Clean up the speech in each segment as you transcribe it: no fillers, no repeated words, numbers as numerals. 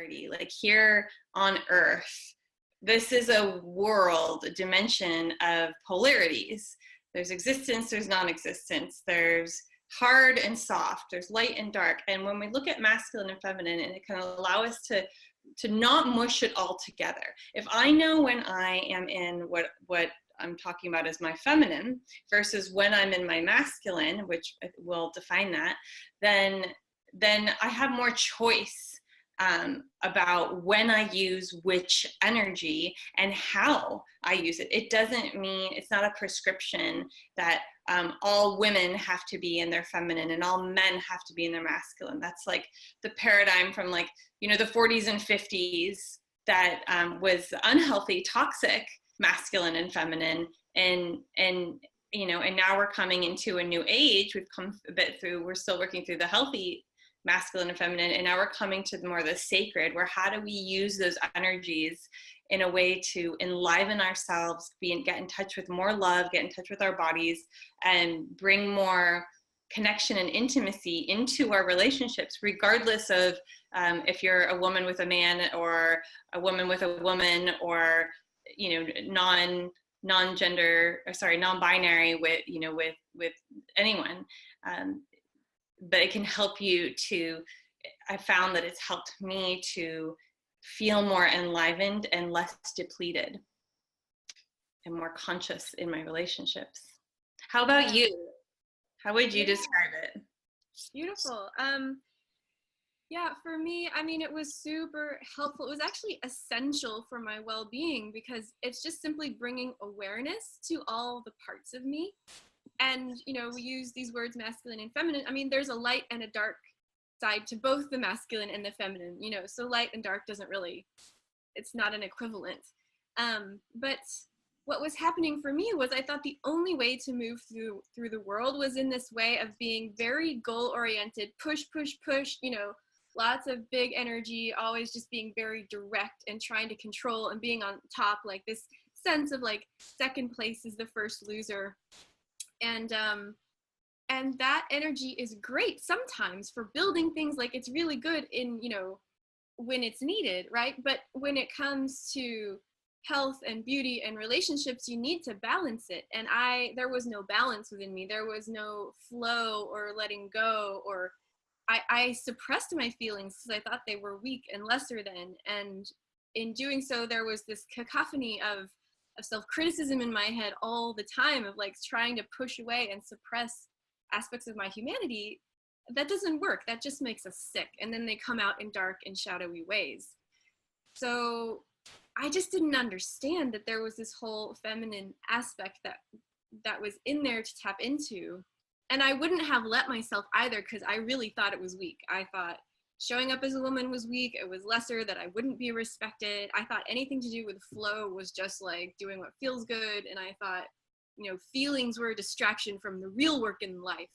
polarity. Like here on Earth, this is a world, a dimension of polarities. There's existence, there's non-existence, there's hard and soft, there's light and dark. And when we look at masculine and feminine, and it can allow us to not mush it all together. If I know when I am in what I'm talking about as my feminine versus when I'm in my masculine, which will define that, then I have more choice about when I use which energy and how I use it. It doesn't mean, it's not a prescription that all women have to be in their feminine and all men have to be in their masculine. That's like the paradigm from like, you know, the 40s and 50s that was unhealthy, toxic masculine and feminine. And you know, and now we're coming into a new age. We've come a bit through, we're still working through the healthy masculine and feminine, and now we're coming to more the sacred, where how do we use those energies in a way to enliven ourselves, get in touch with more love, get in touch with our bodies, and bring more connection and intimacy into our relationships, regardless of if you're a woman with a man or a woman with a woman, or, you know, non-binary with, you know, with anyone. But it can help you to, I found that it's helped me to feel more enlivened and less depleted and more conscious in my relationships. How about you? How would you describe it? Beautiful. Yeah, for me, I mean, it was super helpful. It was actually essential for my well-being, because it's just simply bringing awareness to all the parts of me. And, you know, we use these words masculine and feminine. I mean, there's a light and a dark side to both the masculine and the feminine, you know, so light and dark doesn't really, it's not an equivalent. But what was happening for me was I thought the only way to move through the world was in this way of being very goal-oriented, push, push, push, you know, lots of big energy, always just being very direct and trying to control and being on top, like this sense of like second place is the first loser. And that energy is great sometimes for building things, like it's really good in, you know, when it's needed, right? But when it comes to health and beauty and relationships, you need to balance it. And there was no balance within me. There was no flow or letting go, or I suppressed my feelings because I thought they were weak and lesser than. And in doing so, there was this cacophony of self-criticism in my head all the time, of like trying to push away and suppress aspects of my humanity. That doesn't work. That just makes us sick. And then they come out in dark and shadowy ways. So I just didn't understand that there was this whole feminine aspect that was in there to tap into. And I wouldn't have let myself either, because I really thought it was weak. I thought showing up as a woman was weak. It was lesser, that I wouldn't be respected. I thought anything to do with flow was just like doing what feels good. And I thought, you know, feelings were a distraction from the real work in life.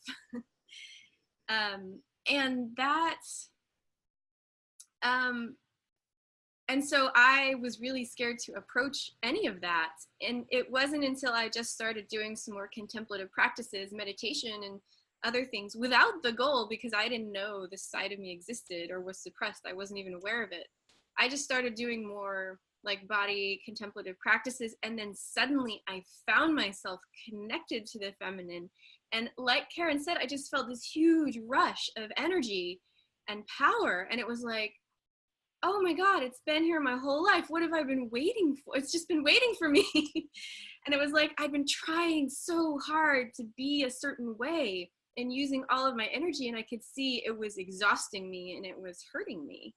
And so I was really scared to approach any of that. And it wasn't until I just started doing some more contemplative practices, meditation and other things, without the goal, because I didn't know this side of me existed or was suppressed. I wasn't even aware of it. I just started doing more like body contemplative practices. And then suddenly I found myself connected to the feminine. And like Karen said, I just felt this huge rush of energy and power. And it was like, oh my God, it's been here my whole life. What have I been waiting for? It's just been waiting for me. And it was like, I've been trying so hard to be a certain way and using all of my energy, and I could see it was exhausting me and it was hurting me.